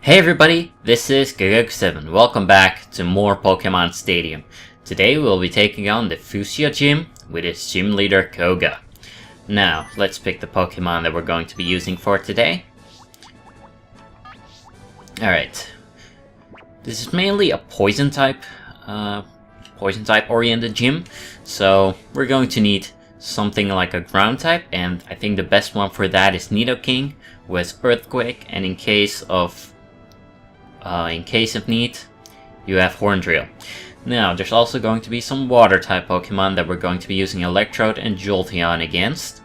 Hey everybody, this is Gagug7. Welcome back to more Pokémon Stadium. Today we'll be taking on the Fuchsia Gym with its gym leader Koga. Now, let's pick the Pokemon that we're going to be using for today. Alright. This is mainly a poison type oriented gym, so we're going to need something like a ground type, and I think the best one for that is Nidoking with Earthquake, and in case of need, you have Horndrill. Now, there's also going to be some water-type Pokemon that we're going to be using Electrode and Jolteon against.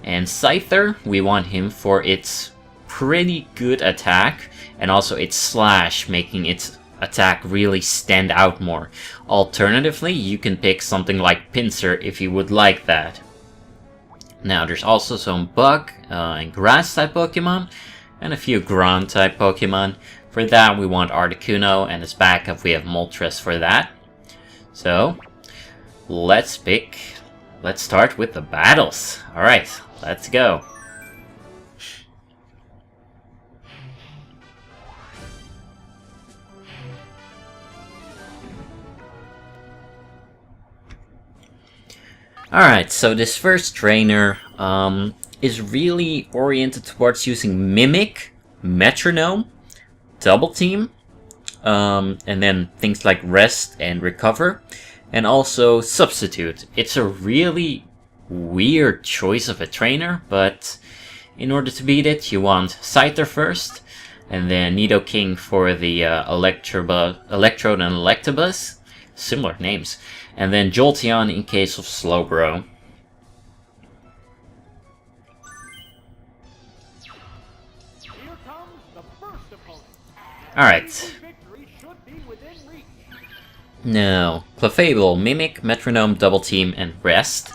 And Scyther, we want him for its pretty good attack, and also its slash, making its attack really stand out more. Alternatively, you can pick something like Pinsir if you would like that. Now, there's also some Bug and Grass-type Pokemon, and a few Ground-type Pokemon. For that, we want Articuno, and as backup, we have Moltres for that. So, let's start with the battles. Alright, let's go. Alright, so this first trainer is really oriented towards using Mimic, Metronome, Double Team, and then things like Rest and Recover, and also Substitute. It's a really weird choice of a trainer, but in order to beat it, you want Scyther first, and then Nidoking for the Electrode and Electabuzz, similar names, and then Jolteon in case of Slowbro. Alright. Now, Clefable, Mimic, Metronome, Double Team, and Rest.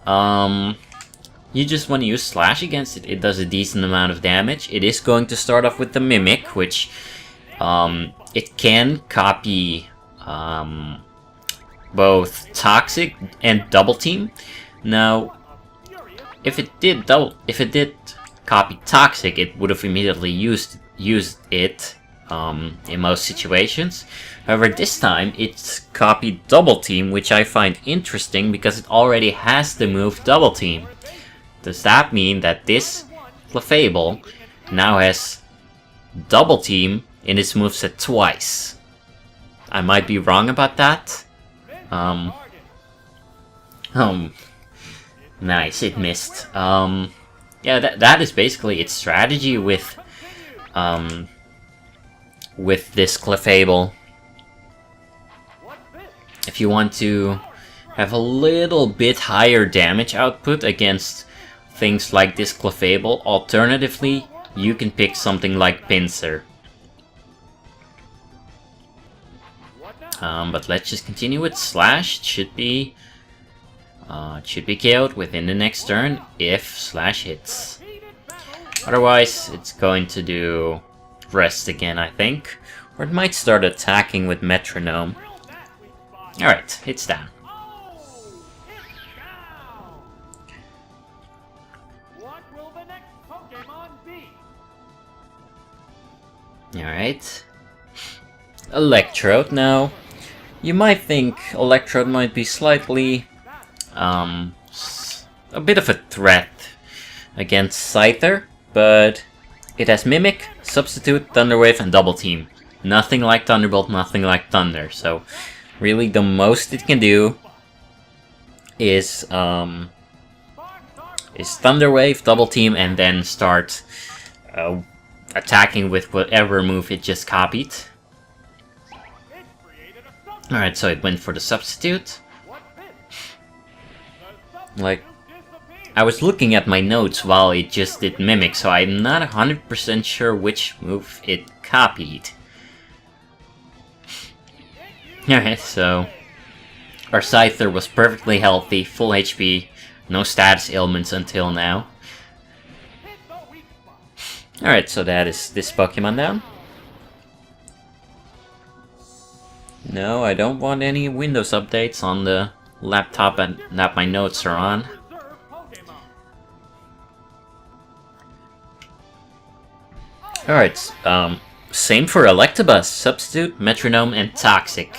You just want to use Slash against it. It does a decent amount of damage. It is going to start off with the Mimic, which it can copy both Toxic and Double Team. Now, if it did copy Toxic, it would have immediately used it in most situations. However, this time it's copied Double Team, which I find interesting because it already has the move Double Team. Does that mean that this Clefable now has Double Team in its moveset twice? I might be wrong about that. Nice, it missed. Yeah, that is basically its strategy with this Clefable. If you want to have a little bit higher damage output against things like this Clefable, alternatively, you can pick something like Pinsir. But let's just continue with Slash. It should be KO'd within the next turn if Slash hits. Otherwise, it's going to do Rest again, I think. Or it might start attacking with Metronome. Alright, it's down. Alright. Electrode. Now, you might think Electrode might be slightly a bit of a threat against Scyther, but it has Mimic, Substitute, Thunder Wave, and Double Team. Nothing like Thunderbolt, nothing like Thunder. So, really, the most it can do is Thunder Wave, Double Team, and then start attacking with whatever move it just copied. Alright, so it went for the Substitute. Like, I was looking at my notes while it just did Mimic, so I'm not 100% sure which move it copied. Alright, so our Scyther was perfectly healthy, full HP, no status ailments until now. Alright, so that is this Pokemon down. No, I don't want any Windows updates on the laptop that my notes are on. Alright, Same for Electabuzz, Substitute, Metronome, and Toxic.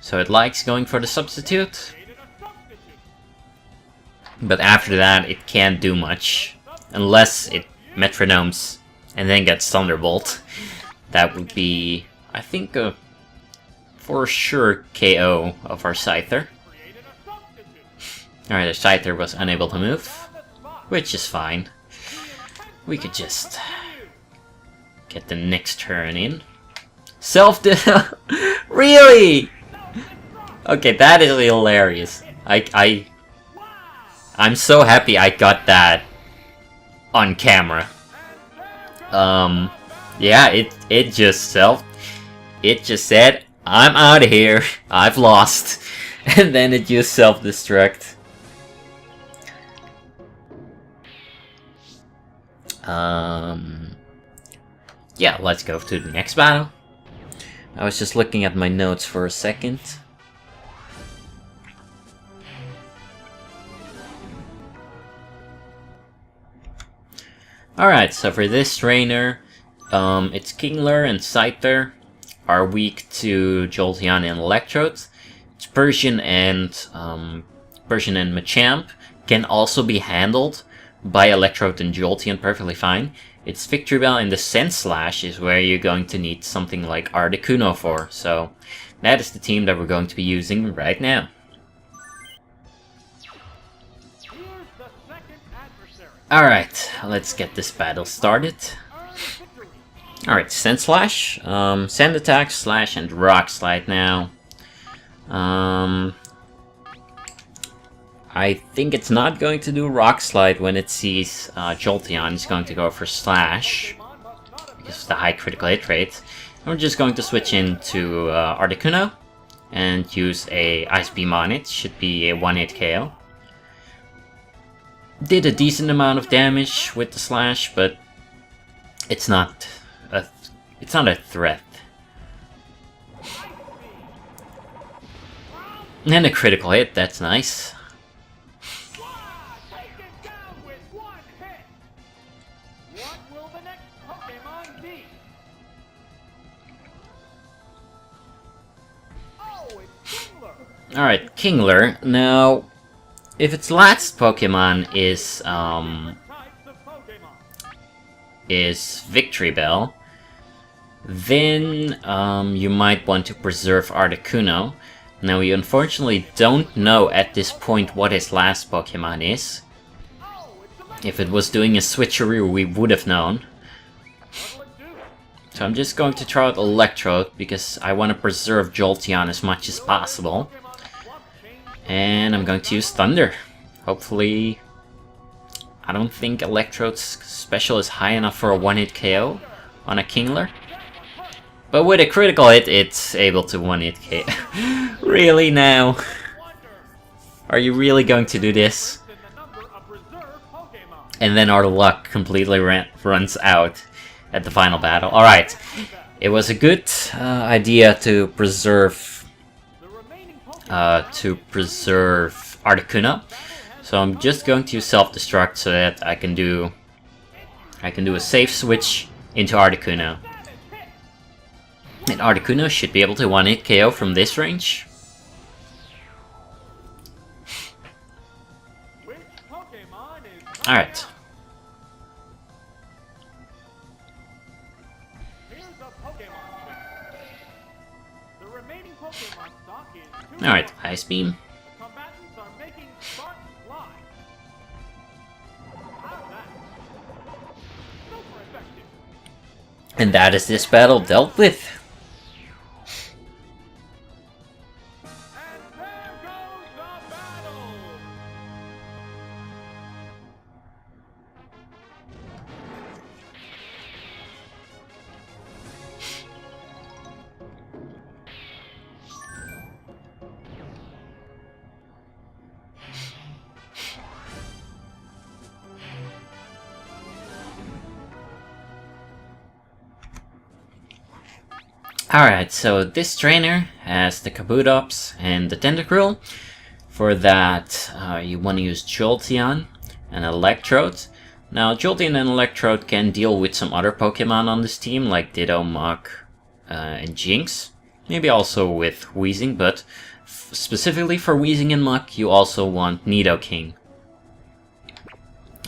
So it likes going for the Substitute. But after that, it can't do much. Unless it Metronomes and then gets Thunderbolt. That would be, I think, a for sure KO of our Scyther. Alright, our Scyther was unable to move, which is fine. We could just get the next turn in. Really? Okay, that is hilarious. I'm so happy I got that on camera. Yeah, it just said, I'm out of here, I've lost. And then it just self-destruct. Yeah, let's go to the next battle. I was just looking at my notes for a second. Alright, so for this trainer, it's Kingler and Scyther are weak to Jolteon and Electrode. It's Persian and Machamp can also be handled by Electrode and Jolteon perfectly fine. It's Victory Bell and the Scent Slash is where you're going to need something like Articuno for. So that is the team that we're going to be using right now. Alright, let's get this battle started. Alright, Scent Slash, Sand Attack, Slash, and Rock Slide now. I think it's not going to do Rock Slide when it sees Jolteon. It's going to go for Slash, because of the high critical hit rate. And we're just going to switch into Articuno, and use a Ice Beam on it. Should be a 1-hit KO. Did a decent amount of damage with the Slash, but it's not a threat. And a critical hit, that's nice. Alright, Kingler. Now, if its last Pokemon is Victory Bell, then you might want to preserve Articuno. Now, we unfortunately don't know at this point what his last Pokemon is. If it was doing a switcheroo, we would have known. So I'm just going to try out Electrode, because I want to preserve Jolteon as much as possible. And I'm going to use Thunder. Hopefully, I don't think Electrode's special is high enough for a 1-hit KO on a Kingler. But with a critical hit, it's able to 1-hit KO. Really now? Are you really going to do this? And then our luck completely runs out at the final battle. Alright, it was a good idea to preserve Articuno. So I'm just going to self-destruct so that I can do a safe switch into Articuno. And Articuno should be able to 1-hit KO from this range. Alright. Alright, Ice Beam. And that is this battle dealt with. Alright, so this trainer has the Kabutops and the Tentacruel. For that, you want to use Jolteon and Electrode. Now, Jolteon and Electrode can deal with some other Pokemon on this team, like Ditto, Muk, and Jinx. Maybe also with Weezing, but specifically for Weezing and Muk, you also want Nidoking.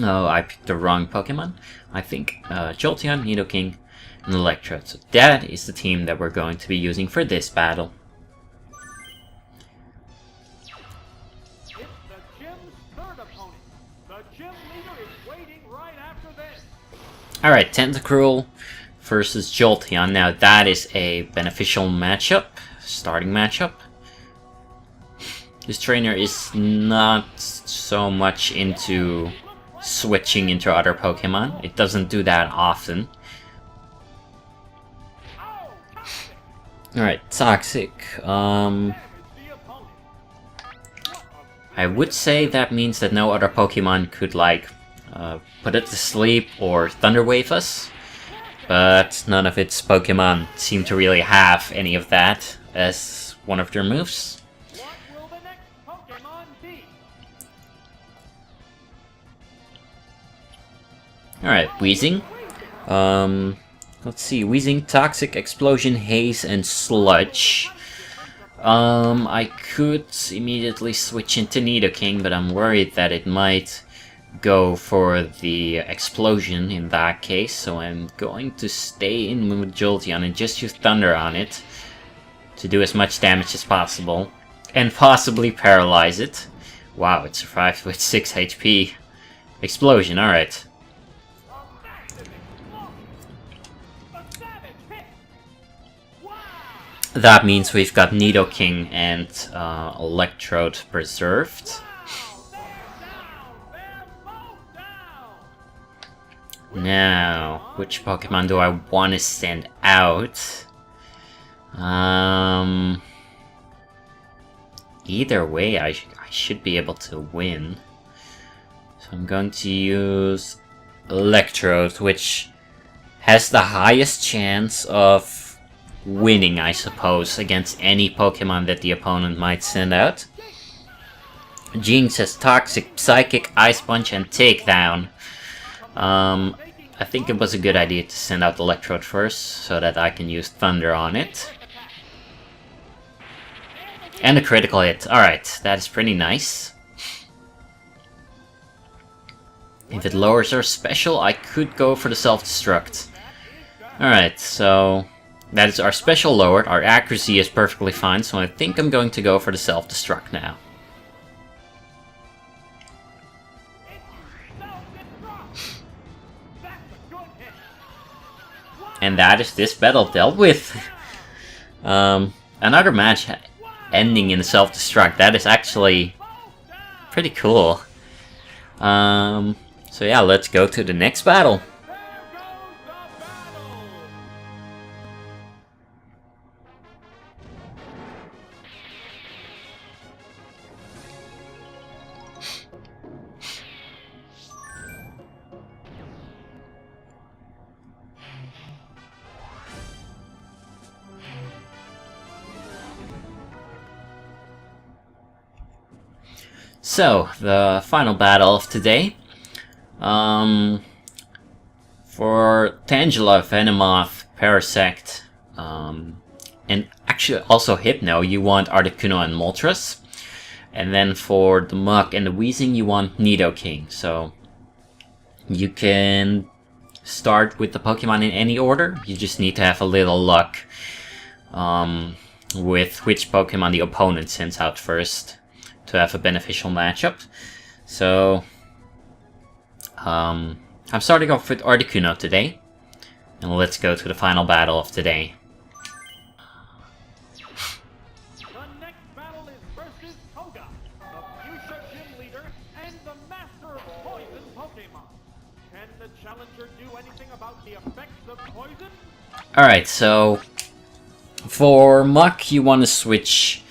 Oh, I picked the wrong Pokemon. I think Jolteon, Nidoking, and Electrode. So that is the team that we're going to be using for this battle. It's the gym's third opponent. The gym leader is waiting right after this. Alright, Tentacruel versus Jolteon. Now that is a beneficial matchup, starting matchup. This trainer is not so much into switching into other Pokemon. It doesn't do that often. Alright, Toxic. I would say that means that no other Pokemon could, like, put it to sleep or Thunder Wave us. But none of its Pokemon seem to really have any of that as one of their moves. What will the next Pokemon be? Alright, Weezing. Let's see, Weezing, Toxic, Explosion, Haze, and Sludge. I could immediately switch into Nidoking, but I'm worried that it might go for the Explosion in that case, so I'm going to stay in with Jolteon and just use Thunder on it to do as much damage as possible, and possibly paralyze it. Wow, it survived with 6 HP. Explosion, alright. That means we've got Nidoking and Electrode preserved. Now, which Pokemon do I want to send out? Either way, I should be able to win. So I'm going to use Electrode, which has the highest chance of winning, I suppose, against any Pokemon that the opponent might send out. Jinx has Toxic, Psychic, Ice Punch, and Takedown. I think it was a good idea to send out Electrode first, so that I can use Thunder on it. And a critical hit. Alright, that is pretty nice. If it lowers our special, I could go for the self-destruct. Alright, so that is our special lowered. Our accuracy is perfectly fine, so I think I'm going to go for the self-destruct now. And that is this battle dealt with. Another match ending in a self-destruct. That is actually pretty cool. So yeah, let's go to the next battle. So, the final battle of today. For Tangela, Venomoth, Parasect, and actually also Hypno, you want Articuno and Moltres. And then for the Muk and the Weezing, you want Nidoking. So, you can start with the Pokemon in any order. You just need to have a little luck with which Pokemon the opponent sends out first to have a beneficial matchup. So, I'm starting off with Articuno today, and let's go to the final battle of today. The next battle is versus Toga, the Fuchsia Gym leader and the master of poison Pokemon. Can the challenger do anything about the effects of poison? Alright, so for Muk, you want to switch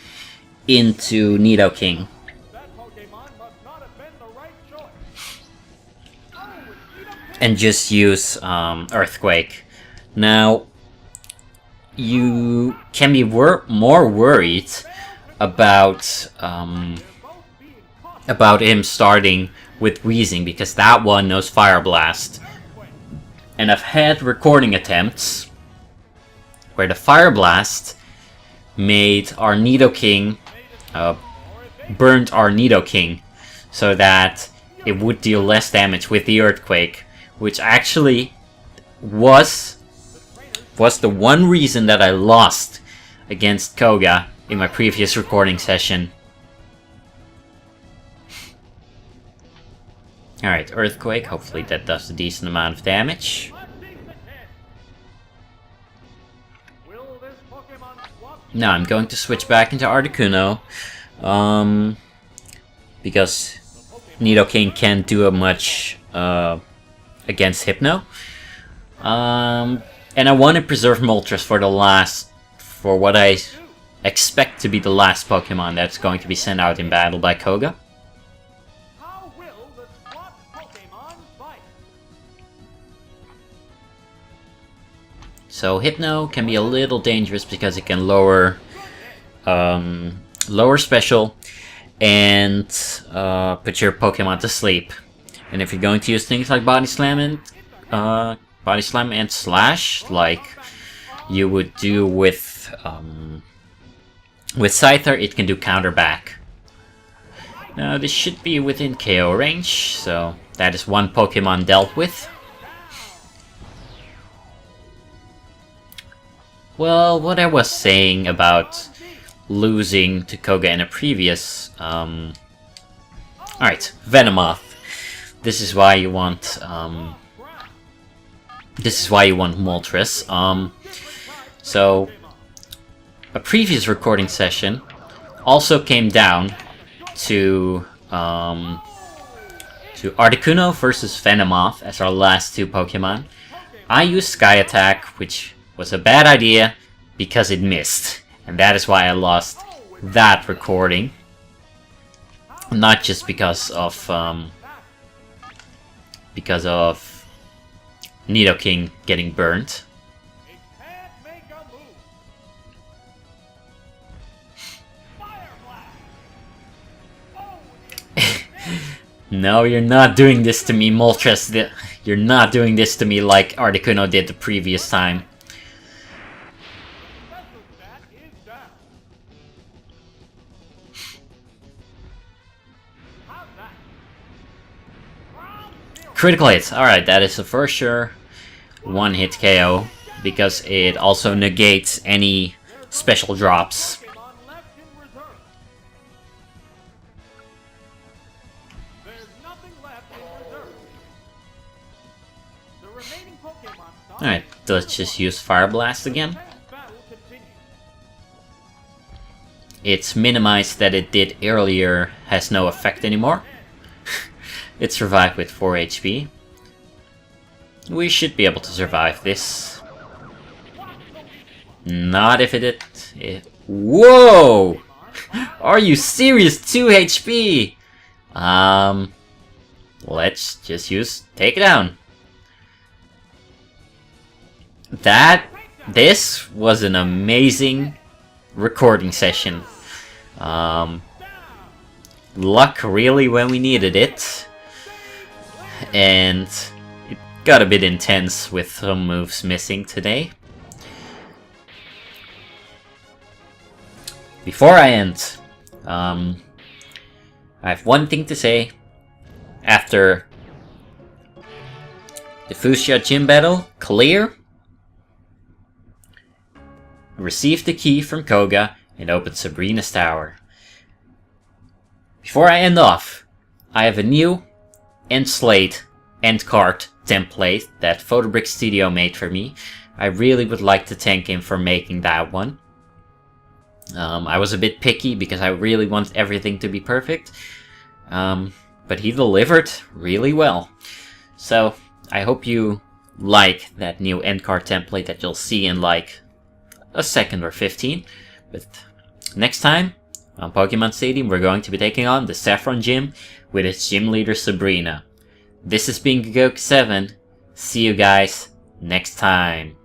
into Nidoking. That Pokemon must not have been the right choice. And just use Earthquake. Now, you can be more worried about him starting with Wheezing, because that one knows Fire Blast. And I've had recording attempts where the Fire Blast made our Nidoking, burned our Nidoking, so that it would deal less damage with the Earthquake, which actually was the one reason that I lost against Koga in my previous recording session. Alright, Earthquake, hopefully that does a decent amount of damage. Now I'm going to switch back into Articuno, because Nidoking can't do much against Hypno. And I want to preserve Moltres for what I expect to be the last Pokemon that's going to be sent out in battle by Koga. So Hypno can be a little dangerous because it can lower special and put your Pokemon to sleep. And if you're going to use things like Body Slam and Slash, like you would do with Scyther, it can do counter back. Now this should be within KO range, so that is one Pokemon dealt with. Well, what I was saying about losing to Koga in a previous... Alright, Venomoth. This is why you want... Moltres. So, a previous recording session also came down to Articuno versus Venomoth as our last two Pokemon. I used Sky Attack, which was a bad idea because it missed, and that is why I lost that recording. Not just because of Nidoking getting burnt. No, you're not doing this to me, Moltres. You're not doing this to me like Articuno did the previous time. Critical hits. Alright, that is a for sure one-hit KO, because it also negates any special drops. Alright, let's just use Fire Blast again. Its minimized that it did earlier has no effect anymore. It survived with 4 HP. We should be able to survive this. Not if it did... Whoa! Are you serious? 2 HP! Let's just use Take It Down. This was an amazing recording session. Luck really when we needed it. And it got a bit intense with some moves missing today. Before I end, I have one thing to say. After the Fuchsia Gym battle, clear. Received the key from Koga and opened Sabrina's tower. Before I end off, I have a new end slate, end card template that Photobrick Studio made for me. I really would like to thank him for making that one. I was a bit picky because I really want everything to be perfect. But he delivered really well. So, I hope you like that new end card template that you'll see in like a second or 15. But next time, on Pokémon Stadium, we're going to be taking on the Saffron Gym with its gym leader Sabrina. This has been Gagok7. See you guys next time.